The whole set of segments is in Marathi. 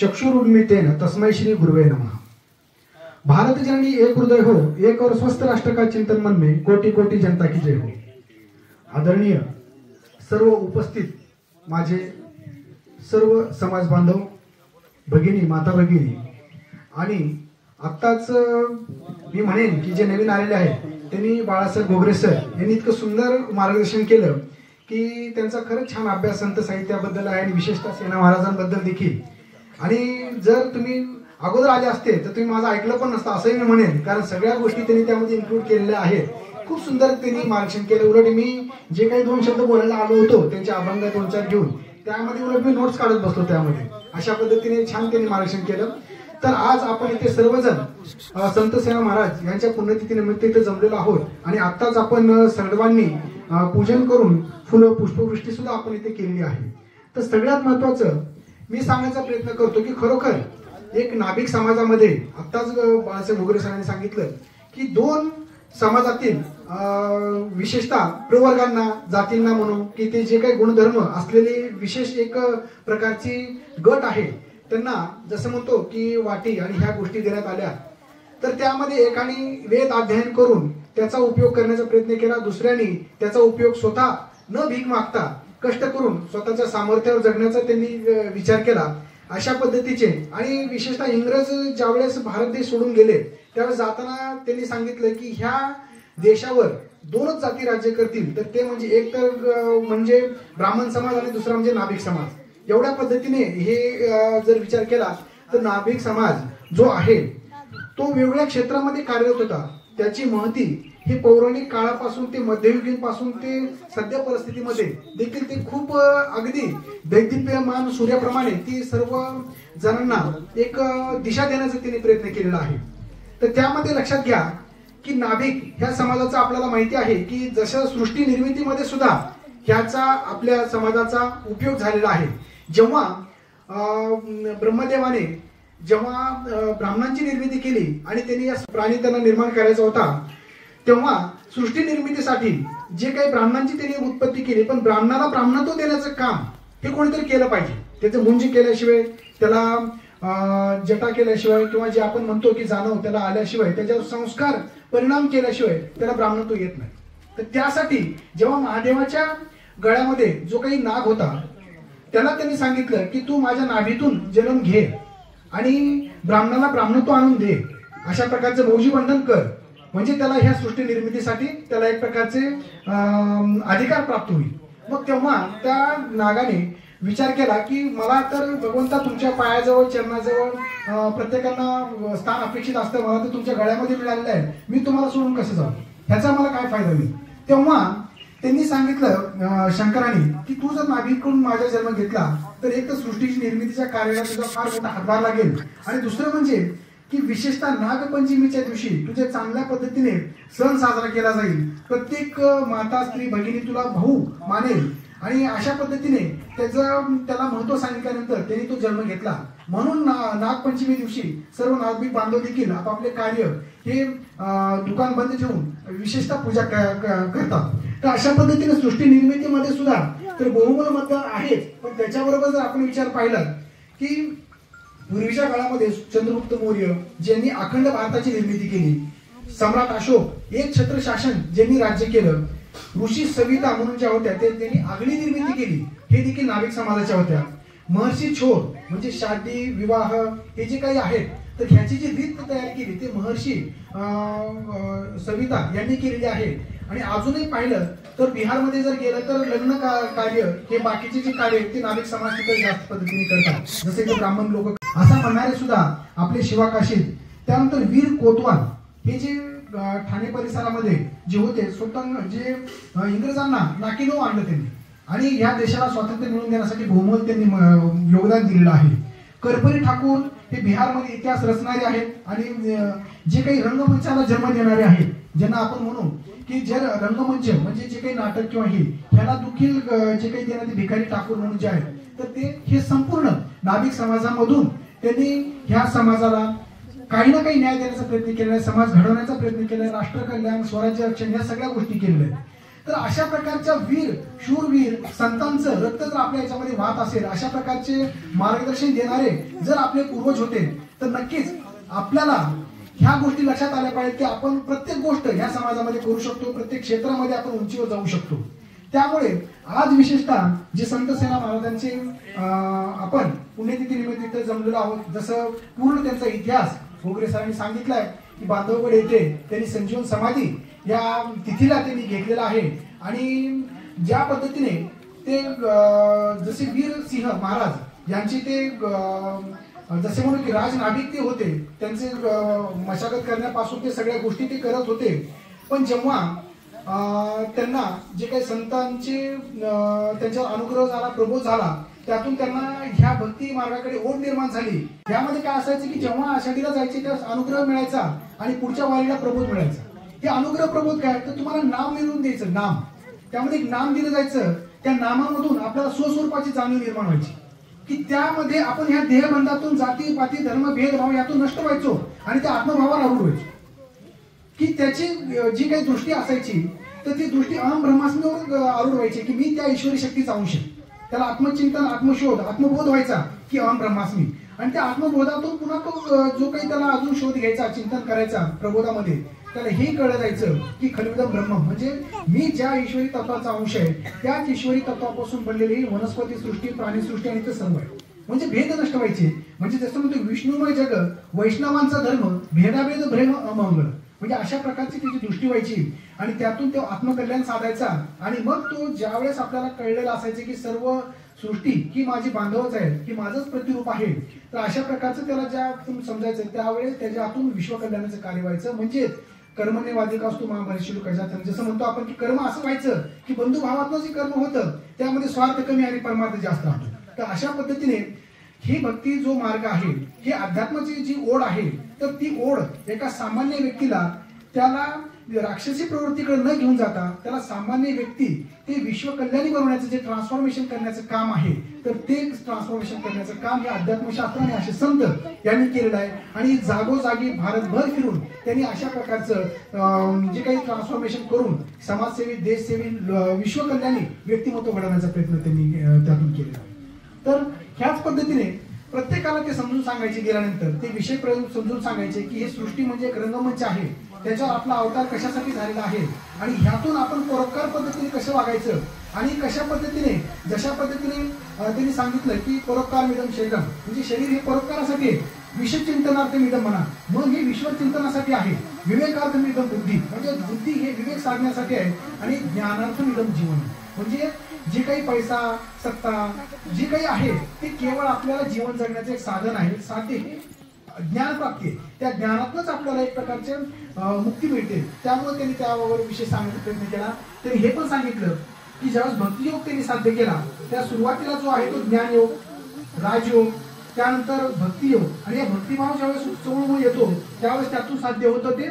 चक्षुरुन्मितेन तस्मै श्री गुरुवे नमः। भारत जननी एक हृदय हो, एक और स्वस्थ राष्ट्र का चिंतन मन में, कोटि कोटि जनता की जय हो। आदरणीय सर्व उपस्थित माझे सर्व समाज बांधव, भगिनी, माता भगिनी, आणि आत्ताच मी म्हणेन की जे नवीन आलेले आहेत त्यांनी बाळासाहेब घोगरे सर यांनी इतकं सुंदर मार्गदर्शन केलं की त्यांचा खरंच छान अभ्यास संत साहित्याबद्दल आहे आणि विशेषतः सेना महाराजांबद्दल देखील। आणि जर तुम्ही अगोदर आले असते तर तुम्ही माझं ऐकलं पण नसतं असंही मी म्हणेन, कारण सगळ्या गोष्टी त्यांनी त्यामध्ये इन्क्लूड केलेल्या आहेत। खूप सुंदर त्यांनी मार्गदर्शन केलं। उलट मी जे काही दोन शब्द बोलायला आलो होतो त्यांच्या अभंग दोन चार घेऊन त्यामध्ये उलट मी नोट्स काढत बसलो त्यामध्ये। अशा पद्धतीने छान त्यांनी मार्गदर्शन केलं। तर आज आपण इथे सर्वजण संत सेना महाराज यांच्या पुण्यतिथीनिमित्त इथे जमलेलो आहोत आणि आत्ताच आपण सर्वांनी पूजन करून फुलं पुष्पवृष्टी सुद्धा आपण इथे केलेली आहे। तर सगळ्यात महत्त्वाचं मी सांगण्याचा प्रयत्न करतो की खरोखर एक नाभिक समाजामध्ये आत्ताच बाळासाहेब घोगरे सरांनी सांगितलं की दोन समाजातील विशेषतः प्रवर्गांना, जातींना म्हणून की ते जे काही गुणधर्म असलेले विशेष एक प्रकारची गट आहे त्यांना जसं म्हणतो की वाटी आणि ह्या गोष्टी देण्यात आल्या। तर त्यामध्ये एकाने वेद अध्ययन करून त्याचा उपयोग करण्याचा प्रयत्न केला, दुसऱ्याने त्याचा उपयोग स्वतः न भीक मागता कष्ट करून स्वतःच्या सामर्थ्यावर जगण्याचा त्यांनी विचार केला। अशा पद्धतीचे आणि विशेषतः इंग्रज ज्यावेळेस भारत देश सोडून गेले त्यावेळेस जाताना त्यांनी सांगितलं की ह्या देशावर दोनच जाती राज्य करतील, तर ते म्हणजे एक तर म्हणजे ब्राह्मण समाज आणि दुसरा म्हणजे नाभिक समाज। एवढ्या पद्धतीने हे जर विचार केला तर नाभिक समाज जो आहे तो वेगवेगळ्या क्षेत्रामध्ये कार्यरत होता। त्याची महती हे पौराणिक काळापासून ते मध्ययुगीन पासून ते सध्या परिस्थितीमध्ये देखील ते खूप अगदी दैदिप्यमान सूर्याप्रमाणे ती सर्व जणांना एक दिशा देण्याचा त्यांनी प्रयत्न केलेला आहे। तर त्यामध्ये लक्षात घ्या की नाभिक ह्या समाजाचा आपल्याला माहिती आहे की जसं सृष्टी निर्मितीमध्ये सुद्धा ह्याचा आपल्या समाजाचा उपयोग झालेला आहे। जेव्हा ब्रह्मदेवाने जेव्हा ब्राह्मणांची निर्मिती केली आणि त्यांनी या प्राणी त्यांना निर्माण करायचा होता, तेव्हा सृष्टी निर्मितीसाठी जे काही ब्राह्मणांची त्यांनी उत्पत्ती केली, पण ब्राह्मणाला ब्राह्मणत्व देण्याचं काम हे कोणीतरी केलं पाहिजे। त्याचं मुंजी केल्याशिवाय, त्याला जटा केल्याशिवाय किंवा जे आपण म्हणतो की जाणव त्याला आल्याशिवाय, त्याच्यावर संस्कार परिणाम केल्याशिवाय त्याला ब्राह्मणत्व येत नाही। तर त्यासाठी जेव्हा महादेवाच्या गळ्यामध्ये जो काही नाग होता त्याला त्यांनी सांगितलं की तू माझ्या नाभीतून जन्म घे आणि ब्राह्मणाला ब्राह्मणत्व आणून दे, अशा प्रकारचं मौजी बंधन कर, म्हणजे त्याला ह्या सृष्टी निर्मितीसाठी त्याला एक प्रकारचे अधिकार प्राप्त होईल। मग तेव्हा त्या नागाने विचार केला की मला तर भगवंता तुमच्या पायाजवळ चरणाजवळ प्रत्येकांना स्थान अपेक्षित असतं, मला तर तुमच्या गळ्यामध्ये मिळालेलं आहे, मी तुम्हाला सोडून कसं जाऊ, ह्याचा मला काय फायदा होईल। तेव्हा त्यांनी सांगितलं शंकराने की तू जर नाभिकडून माझा जन्म घेतला तर एक तर सृष्टीची निर्मितीच्या कार्याला तुझा फार मोठा हातभार लागेल, आणि दुसरं म्हणजे की विशेषतः नागपंचमीच्या दिवशी तुझ्या चांगल्या पद्धतीने सण साजरा केला जाईल, प्रत्येक माता स्त्री भगिनी तुला भाऊ मानेल, आणि अशा पद्धतीने त्याला महत्व सांगितल्यानंतर त्यांनी तो जन्म घेतला। म्हणून नागपंचमी दिवशी सर्व नागरिक बांधव देखील आपापले कार्य हे दुकान बंद ठेवून विशेषतः पूजा करतात। तर अशा पद्धतीने सृष्टी निर्मितीमध्ये सुद्धा तर बहुमूल्य मतदार आहेच, पण त्याच्याबरोबर जर आपण विचार पाहिला की पूर्वीच्या काळामध्ये चंद्रगुप्त मौर्य ज्यांनी अखंड भारताची निर्मिती केली, सम्राट अशोक एक छत्र शासन ज्यांनी राज्य केलं, ऋषी सविता म्हणून ज्या होत्या त्यांनी आगळी निर्मिती केली, हे देखील नाभिक समाजाच्या होत्या। महर्षी छोर म्हणजे शादी विवाह हे जे काही आहेत तर ह्याची जी रीत तयार केली ते महर्षी सविता यांनी केलेली आहे। आणि अजूनही पाहिलं तर बिहारमध्ये जर गेलं तर लग्न कार्य हे बाकीचे जे कार्य ते नाभिक समाज तिथे जास्त पद्धतीने करतात, जसे की ब्राह्मण लोक असं म्हणणारे सुद्धा आपले शिवाकाशीत। त्यानंतर वीर कोतवाल हे जे ठाणे परिसरामध्ये जे होते स्वतः जे इंग्रजांना नाकीनऊ आणलं त्यांनी आणि ह्या देशाला स्वातंत्र्य मिळवून देण्यासाठी बहुमोल त्यांनी योगदान दिलेलं आहे। कर्पूरी ठाकूर हे बिहारमध्ये इतिहास रचणारे आहेत आणि जे काही रंगमंचाला जन्म देणारे आहेत, ज्यांना आपण म्हणू की जे रंगमंच म्हणजे जे काही नाटक किंवा ह्याला देखील जे काही देणारे भिकारी ठाकूर म्हणून जे आहेत, तर ते हे संपूर्ण नाभिक समाजामधून त्यांनी ह्या समाजाला काही ना काही न्याय देण्याचा प्रयत्न केलेला आहे, समाज घडवण्याचा प्रयत्न केला आहे, राष्ट्र कल्याण, स्वराज्य रक्षण या सगळ्या गोष्टी केलेल्या आहेत। तर अशा प्रकारच्या वीर शूरवीर संतांचं रक्त जर आपल्या याच्यामध्ये वाहत असेल, अशा प्रकारचे मार्गदर्शन देणारे जर आपले पूर्वज होते, तर नक्कीच आपल्याला ह्या गोष्टी लक्षात आल्या पाहिजेत की आपण प्रत्येक गोष्ट ह्या समाजामध्ये करू शकतो, प्रत्येक क्षेत्रामध्ये आपण उंचीवर जाऊ शकतो. त्यामुळे आज विशेषतः जे संत सेना महाराजांचे आपण पुण्यतिथी निमित्त इथे जमलेलो आहोत. जसं पूर्ण त्यांचा इतिहास घोगरे सरांनी सांगितलाय की बांधवगड येथे त्यांनी संजीवन समाधी या तिथीला त्यांनी घेतलेला आहे. आणि ज्या पद्धतीने ते जसे वीर सिंह महाराज यांचे ते जसे म्हणून की राजनाभिक ते होते, त्यांचे मशागत करण्यापासून ते सगळ्या गोष्टी ते करत होते. पण जेव्हा त्यांना जे काही संतांचे त्यांच्यावर अनुग्रह झाला, प्रबोध झाला, त्यातून त्यांना ह्या भक्ती मार्गाकडे ओढ निर्माण झाली. यामध्ये काय असायचं की जेव्हा आषाढीला जायचे त्या अनुग्रह मिळायचा आणि पुढच्या वारीला प्रबोध मिळायचा. हे अनुग्रह प्रबोध काय, तर तुम्हाला नाम मिळवून द्यायचं, नाम. त्यामध्ये एक नाम दिलं जायचं. त्या नामामधून आपल्याला स्वस्वरूपाची जाणीव निर्माण व्हायची की त्यामध्ये आपण ह्या देहबंधातून जाती पाती धर्म भेदभाव यातून नष्ट व्हायचो आणि त्या आत्मभावावर आरूढ व्हायचो. की त्याची जी काही दृष्टी असायची तर ती दृष्टी अहम ब्रह्मास्मीवर आरूढ व्हायची की मी त्या ईश्वरी शक्तीचा अंश आहे. त्याला आत्मचिंतन, आत्मशोध, आत्मबोध व्हायचा की अहम ब्रह्मास्मी. आणि त्या आत्मबोधातून पुन्हा तो जो काही त्याला अजून शोध घ्यायचा, चिंतन करायचा प्रबोधामध्ये, त्याला हे कळलं जायचं की खलविदम ब्रह्म म्हणजे मी ज्या ईश्वरी तत्वाचा अंश आहे त्याच ईश्वरी तत्वापासून बनलेली वनस्पती सृष्टी, प्राणीसृष्टी आणि ते सर्व आहे. म्हणजे भेद नष्ट व्हायचे. म्हणजे जसं म्हणतो विष्णुमय जग वैष्णवांचा धर्म, भेदाभेद भ्रम अमंगळ. म्हणजे अशा प्रकारची त्याची दृष्टी व्हायची आणि त्यातून तो आत्मकल्याण साधायचा. आणि मग तो ज्यावेळेस आपल्याला कळलेला असायचं की सर्व सृष्टी ही माझी बांधवच आहे, की माझंच प्रतिरूप आहे, तर अशा प्रकारचं त्याला ज्या तुम्ही समजायचं त्यावेळेस त्याच्या हातून विश्वकल्याणाचं कार्य व्हायचं. म्हणजे कर्मण्यवाधिकास्तु मा फलेषु कदाचन. जसं म्हणतो आपण की कर्म असं व्हायचं की बंधुभावातनं जे कर्म होतं त्यामध्ये स्वार्थ कमी आणि परमार्थ जास्त राहतो. तर अशा पद्धतीने ही भक्ती जो मार्ग आहे, ही अध्यात्माची जी ओढ आहे, तर ती ओढ एका सामान्य व्यक्तीला त्याला राक्षसी प्रवृत्तीकडे न घेऊन जाता त्याला सामान्य व्यक्ती ते विश्वकल्याणी बनवण्याचं जे ट्रान्सफॉर्मेशन करण्याचं काम आहे, तर ते ट्रान्सफॉर्मेशन करण्याचं काम हे अध्यात्मशास्त्र आणि असे संत यांनी केलेलं आहे. आणि जागोजागी भारतभर फिरून त्यांनी अशा प्रकारचं जे काही ट्रान्सफॉर्मेशन करून समाजसेवी, देशसेवी, विश्वकल्याणी व्यक्तिमत्व घडवण्याचा प्रयत्न त्यांनी त्यातून केलेला आहे. तर ह्याच पद्धतीने प्रत्येकाला ते समजून सांगायचे, गेल्यानंतर ते विषय समजून सांगायचे की हे सृष्टी म्हणजे एक रंगमंच आहे, त्याच्यावर आपला अवतार कशासाठी झालेला आहे आणि ह्यातून आपण परोपकार पद्धतीने कसं वागायचं आणि कशा पद्धतीने, जशा पद्धतीने त्यांनी सांगितलं की परोपकार मिदम शरीरम, म्हणजे शरीर हे परोपकारासाठी आहे, विश्वचिंतनार्थ मिदम म्हणा, मग हे विश्वचिंतनासाठी आहे. विवेकार्थ मिदम बुद्धी, म्हणजे बुद्धी हे विवेक साधण्यासाठी आहे. आणि ज्ञानार्थ मिदम जीवन, म्हणजे जे काही पैसा, सत्ता जे काही आहे ते केवळ आपल्याला जीवन जगण्याचे एक साधन आहे, साध्य ज्ञान प्राप्ती आहे. त्या ज्ञानातूनच आपल्याला एक प्रकारचे मुक्ती मिळते. त्यामुळे त्यांनी त्यावर विषय सांगण्याचा प्रयत्न केला. त्यांनी हे पण सांगितलं की ज्यावेळेस भक्तियोग त्यांनी साध्य केला त्या सुरुवातीला जो आहे तो ज्ञानयोग, राजयोग, त्यानंतर भक्तियोग, आणि या भक्तिभाव ज्यावेळेस चळवळ येतो त्यावेळेस त्यातून साध्य होतं ते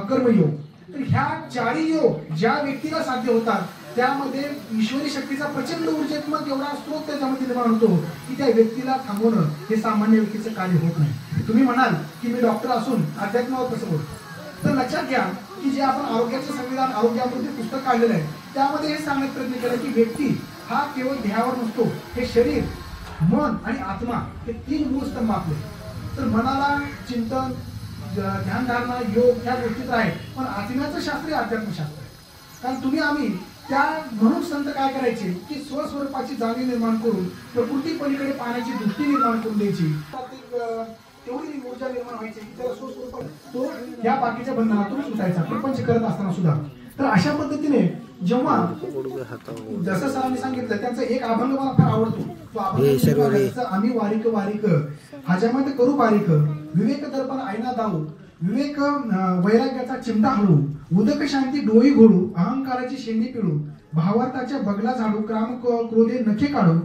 कर्मयोग. तर ह्या चारही योग ज्या व्यक्तीला साध्य होतात त्यामध्ये ईश्वरी शक्तीचा प्रचंड ऊर्जात्मक एवढा स्रोत त्याच्यामध्ये निर्माण होतो की त्या व्यक्तीला थांबवणं हे सामान्य व्यक्तीचं कार्य होत नाही. तुम्ही म्हणाल की मी डॉक्टर असून अध्यात्मावर कसं बोलतो, तर लक्षात घ्या की जे आपण आरोग्याचे संविधान, आरोग्यावरती पुस्तक काढलेलं आहे त्यामध्ये हे सांगण्याचा प्रयत्न केला की व्यक्ती हा केवळ देहावर नसतो, हे शरीर, मन आणि आत्मा हे तीन मूळ स्तंभ आपले. तर मनाला चिंतन, ध्यानधारणा, योग ह्या गोष्टीच आहे, पण आत्म्याचं शास्त्र अध्यात्मशास्त्र आहे. कारण तुम्ही आम्ही त्या म्हणून संत काय करायचे की स्वस्वरूपाची जाणीव निर्माण करून प्रकृती पलीकडे पाहण्याची दृष्टी निर्माण करून द्यायची. तेवढी ऊर्जा निर्माण व्हायची की त्याला स्वस्वरूपात तो या बाकीच्या बंधनातून सुटायचा प्रपंच करत असताना सुद्धा. तर अशा पद्धतीने जेव्हा जसं सरांनी सांगितलं त्यांचा एक अभंग मला फार आवडतो, तो अभंग आम्ही वारिक वारिक हजामत करू बारीक, विवेक दर्पण आईना दाऊ, विवेक वैराग्याचा चिमटा हळू, उदक शांती डोळी घोडू, अहंकाराची शेंडी पिळू, भावार्थाच्या बगला झाडू, क्राम क्रोधे नखे काढू,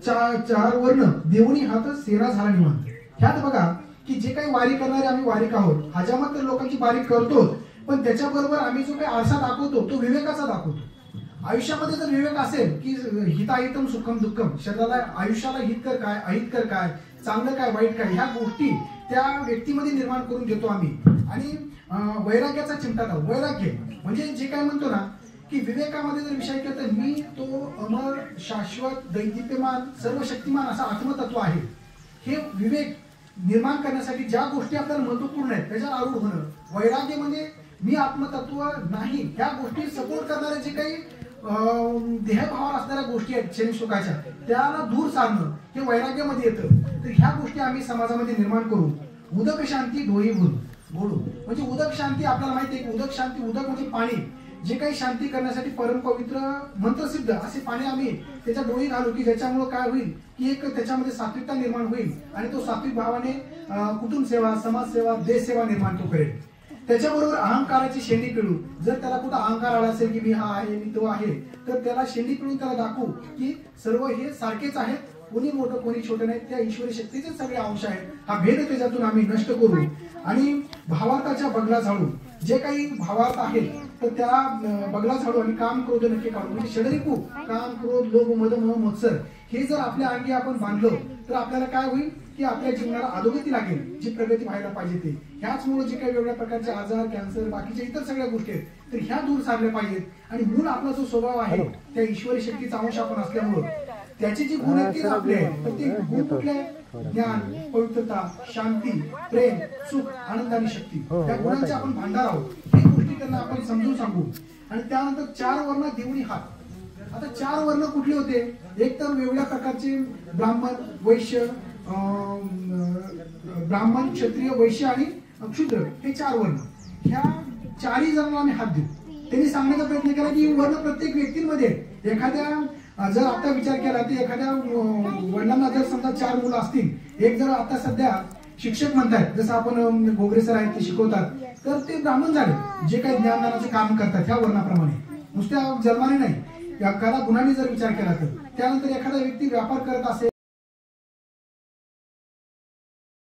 चार वर्ण देवणी हात सेना झाला निवांत. ह्यात बघा की जे काही वारी करणारे आम्ही वारीक आहोत, हजामत तर लोकांची वारी करतो, पण त्याच्याबरोबर आम्ही जो काही आरसा दाखवतो तो विवेकाचा दाखवतो. आयुष्यामध्ये जर विवेक असेल की हिताहितम सुखम दुःखम, शरीराला आयुष्याला हितकर काय, अहितकर काय, चांगलं काय, वाईट काय, ह्या गोष्टी त्या व्यक्तीमध्ये निर्माण करून घेतो आम्ही. आणि वैराग्याचा चिमटा लावू, वैराग्य म्हणजे जे काय म्हणतो ना की विवेकामध्ये जर विचार केला तर मी तो अमर, शाश्वत, दैदिप्यमान, सर्वशक्तिमान असा आत्मतत्व आहे. हे विवेक निर्माण करण्यासाठी ज्या गोष्टी आपल्याला महत्वपूर्ण आहेत त्याच्यावर आरूढ होणं. वैराग्य म्हणजे मी आत्मतत्व नाही, ह्या गोष्टी सपोर्ट करणारे जे काही देहभावावर असणाऱ्या गोष्टी आहेत क्षणिक सुखाच्या, त्याला दूर सारणं हे वैराग्यामध्ये येतं. तर ह्या गोष्टी आम्ही समाजामध्ये निर्माण करू. उदक शांती डोई बोलू म्हणजे उदक शांती आपल्याला माहिती आहे की उदक शांती, उदक म्हणजे पाणी, जे काही शांती करण्यासाठी परमपवित्र मंत्रसिद्ध असे पाणी आम्ही त्याच्या डोळी घालू की ज्याच्यामुळे काय होईल की एक त्याच्यामध्ये सात्विकता निर्माण होईल आणि तो सात्विक भावाने कुटुंब सेवा, समाजसेवा, देश सेवा निर्माण तो करेल. त्याच्याबरोबर अहंकाराची शेंडी पिळू. जर त्याला कुठं अहंकार आला असेल की मी हा आहे, मी तो आहे, तर त्याला शेंडी पिळून त्याला दाखवू की सर्व हे सारखेच आहेत, कोणी मोठं कोणी छोटं नाही, त्या ईश्वरी शक्तीचे सगळे अंश आहेत. हा भेद त्याच्यातून आम्ही नष्ट करू आणि भावार्थाच्या बगला झाडू. जे काही भावार्थ आहेत तर त्या बगला झाडू आणि काम क्रोध नक्की काढू. म्हणजे षडरिपू काम, क्रोध, लोभ, मद, मोह, मत्सर हे जर आपल्या अंगी आपण बांधलं तर आपल्याला काय होईल की आपल्या जीवनाला अधोगती लागेल, जी प्रगती व्हायला पाहिजे ते. ह्याचमुळे जे काही वेगवेगळ्या प्रकारचे आजार, कॅन्सर, बाकीच्या इतर सगळ्या गोष्टी आहेत तर ह्या दूर सारल्या पाहिजेत. आणि मूळ आपला जो स्वभाव आहे त्या ईश्वरी शक्तीचा अंश आपण असल्यामुळं त्याचे जे गुण आहेत तेच आपले आहेत. तर ते गुण कुठले आहेत? ज्ञान, पवित्रता, शांती, प्रेम, सुख, आनंद आणि शक्ती. त्या गुणांचे आपण भांडार आहोत. ही गोष्टी त्यांना आपण समजून सांगू. आणि त्यानंतर 4 वर्ण देवणी हात. आता 4 वर्ण कुठले होते? एक तर वेगवेगळ्या प्रकारचे ब्राह्मण, वैश्य, ब्राह्मण, क्षत्रिय, वैश्य आणि क्षुद्र हे 4 वर्ण. ह्या 4ही जणांना आम्ही हात देऊ. त्यांनी सांगण्याचा प्रयत्न केला की वर्ण प्रत्येक व्यक्तींमध्ये एखाद्या जर आता विचार केला तर एखाद्या वडिलांना जर समजा 4 मुलं असतील, एक जर आता सध्या शिक्षक म्हणतात जसं आपण घोगरे सर आहेत ते शिकवतात, तर ते ब्राह्मण झाले जे काही ज्ञानदानाचे काम करतात ह्या वर्णाप्रमाणे, नुसत्या जन्माने नाही, एखादा गुणाने जर विचार केला तर. त्यानंतर एखादा व्यक्ती व्यापार करत असेल